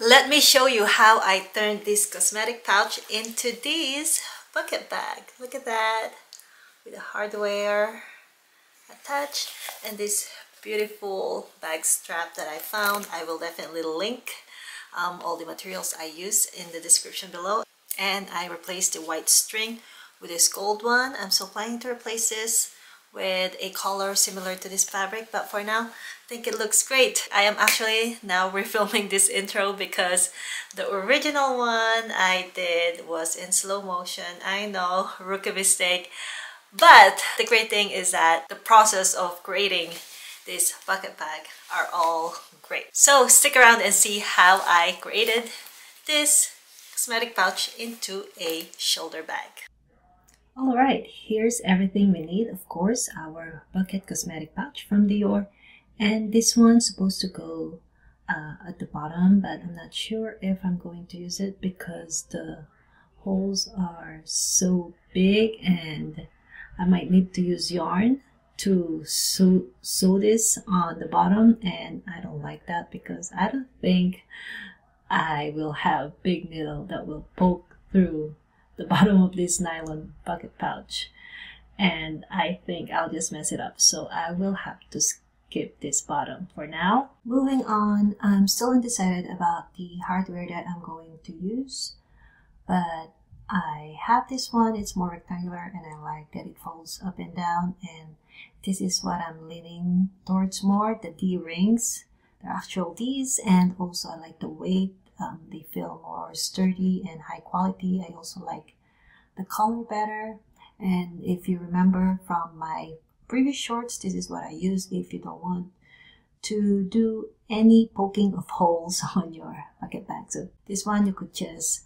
Let me show you how I turned this cosmetic pouch into this bucket bag. Look at that, with the hardware attached and this beautiful bag strap that I found. I will definitely link all the materials I use in the description below. And I replaced the white string with this gold one. I'm still planning to replace this with a color similar to this fabric, but for now I think it looks great. I am actually now refilming this intro because the original one I did was in slow motion. I know, rookie mistake, but the great thing is that the process of creating this bucket bag are all great. So stick around and see how I created this cosmetic pouch into a shoulder bag. Alright, here's everything we need. Of course, our bucket cosmetic pouch from Dior, and this one's supposed to go at the bottom, but I'm not sure if I'm going to use it because the holes are so big and I might need to use yarn to sew this on the bottom, and I don't like that because I don't think I will have big needle that will poke through the bottom of this nylon bucket pouch, and I think I'll just mess it up, so I will have to skip this bottom for now. Moving on, I'm still undecided about the hardware that I'm going to use, but I have this one. It's more rectangular and I like that it folds up and down, and this is what I'm leaning towards more, the D rings. They're actual Ds, and also I like the weight. They feel more sturdy and high quality. I also like the color better, and if you remember from my previous shorts, this is what I use if you don't want to do any poking of holes on your bucket bag. So this one you could just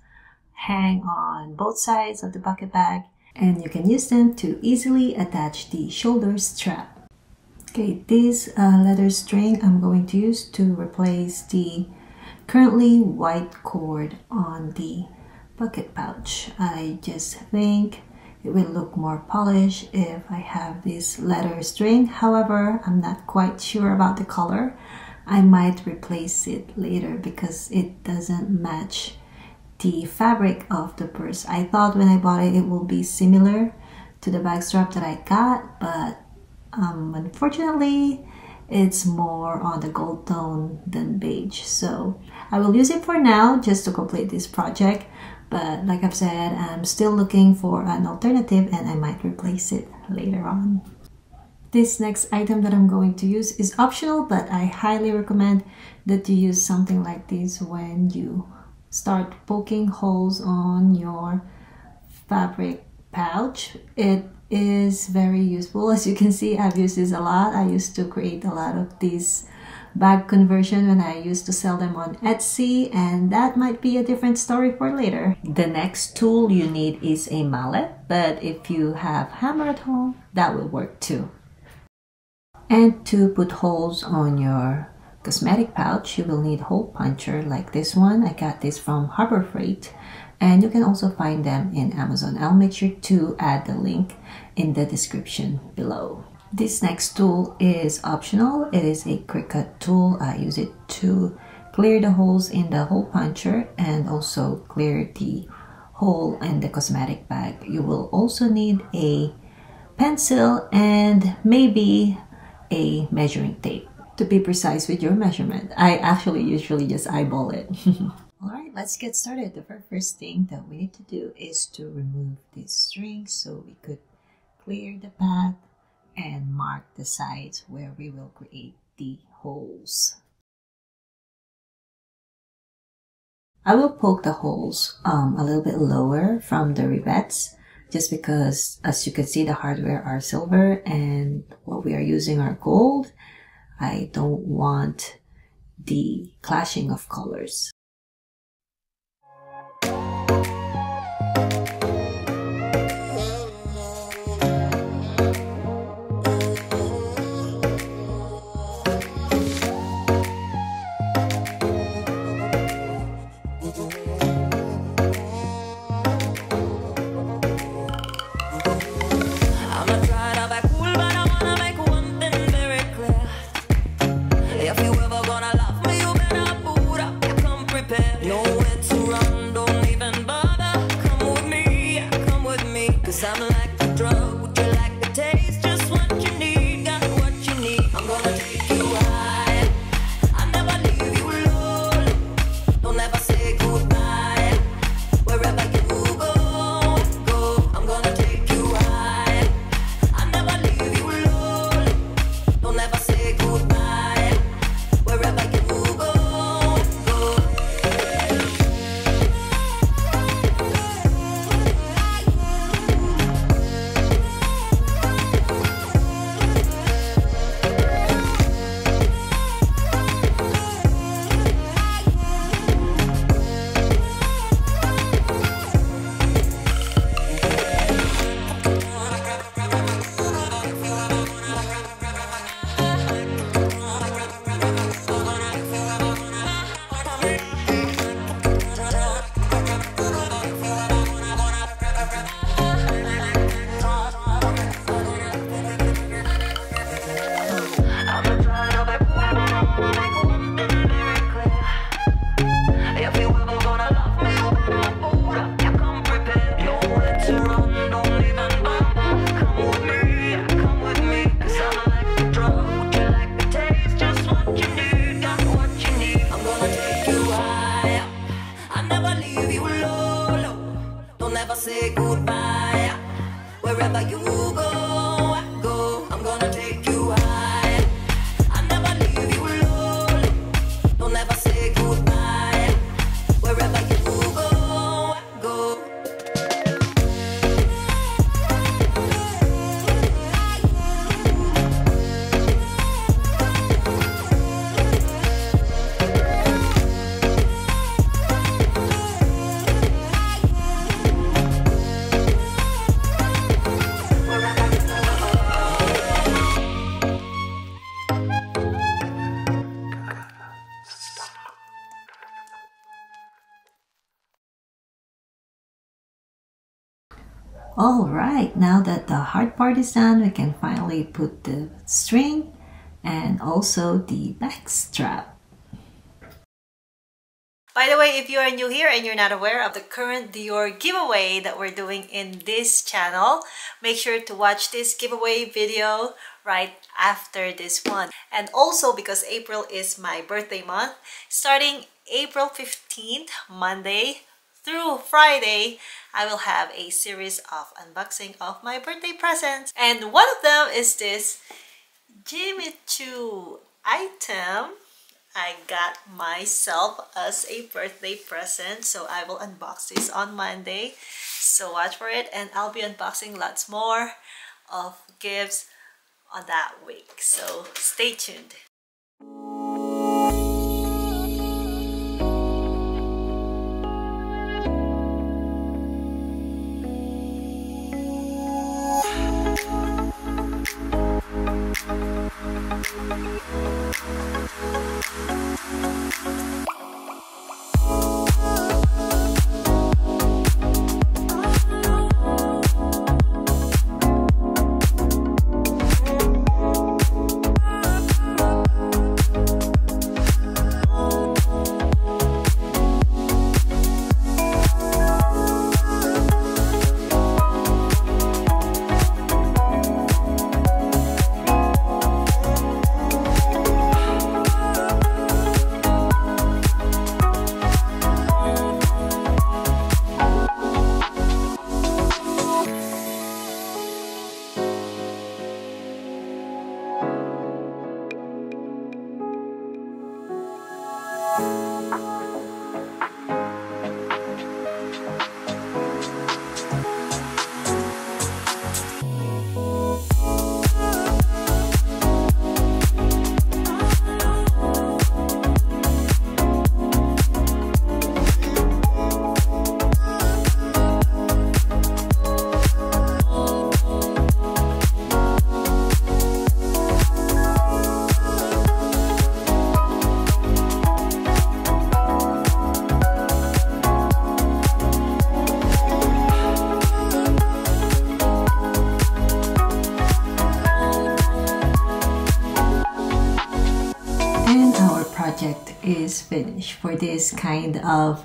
hang on both sides of the bucket bag, and you can use them to easily attach the shoulder strap. Okay, this leather string I'm going to use to replace the currently white cord on the bucket pouch. I just think it will look more polished if I have this leather string. However, I'm not quite sure about the color. I might replace it later because it doesn't match the fabric of the purse. I thought when I bought it, it will be similar to the bag strap that I got, but unfortunately it's more on the gold tone than beige. So I will use it for now just to complete this project, but like I've said, I'm still looking for an alternative and I might replace it later on. This next item that I'm going to use is optional, but I highly recommend that you use something like this when you start poking holes on your fabric pouch. It is very useful. As you can see, I've used this a lot. I used to create a lot of these bag conversion when I used to sell them on Etsy, and that might be a different story for later. The next tool you need is a mallet, but if you have hammer at home, that will work too. And to put holes on your cosmetic pouch, you will need hole puncher like this one. I got this from Harbor Freight, and you can also find them in Amazon. I'll make sure to add the link in the description below. This next tool is optional. It is a quick cut tool. I use it to clear the holes in the hole puncher and also clear the hole in the cosmetic bag. You will also need a pencil and maybe a measuring tape to be precise with your measurement. I actually usually just eyeball it. Alright, let's get started. The very first thing that we need to do is to remove this string so we could clear the path and mark the sides where we will create the holes. I will poke the holes a little bit lower from the rivets just because, as you can see, the hardware are silver and what we are using are gold. I don't want the clashing of colors. prepared. Nowhere to run, don't even bother. Come with me, 'cause I'm like the drug. Would you like the taste? Just what you need, got what you need. I'm gonna take you high. I never leave you alone. Don't ever say goodbye. Wherever you go, go. I'm gonna take you high. I never leave you alone. Don't ever say goodbye. Wherever you go, go. Say goodbye. Wherever you go, go. I'm gonna take you high. I never leave you alone. Don't ever say goodbye. Wherever you go, go. Alright, now that the hard part is done, we can finally put the string and also the back strap. By the way, if you are new here and you're not aware of the current Dior giveaway that we're doing in this channel, make sure to watch this giveaway video right after this one. And also, because April is my birthday month, starting April 15th, Monday through Friday, I will have a series of unboxing of my birthday presents. And one of them is this Jimmy Choo item I got myself as a birthday present. So I will unbox this on Monday. So watch for it, and I'll be unboxing lots more of gifts on that week. So stay tuned. finish for this kind of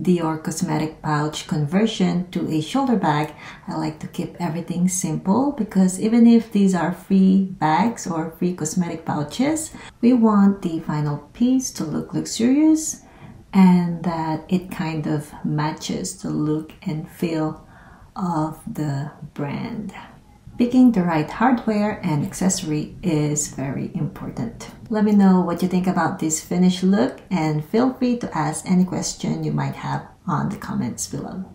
Dior cosmetic pouch conversion to a shoulder bag. I like to keep everything simple because even if these are free bags or free cosmetic pouches, we want the final piece to look luxurious and that it kind of matches the look and feel of the brand. Picking the right hardware and accessory is very important. Let me know what you think about this finished look and feel free to ask any question you might have on the comments below.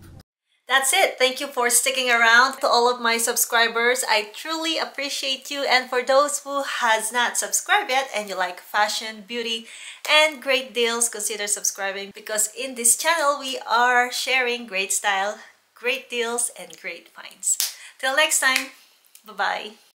That's it. Thank you for sticking around. To all of my subscribers, I truly appreciate you. And for those who has not subscribed yet and you like fashion, beauty, and great deals, consider subscribing because in this channel, we are sharing great style, great deals, and great finds. Till next time, bye-bye.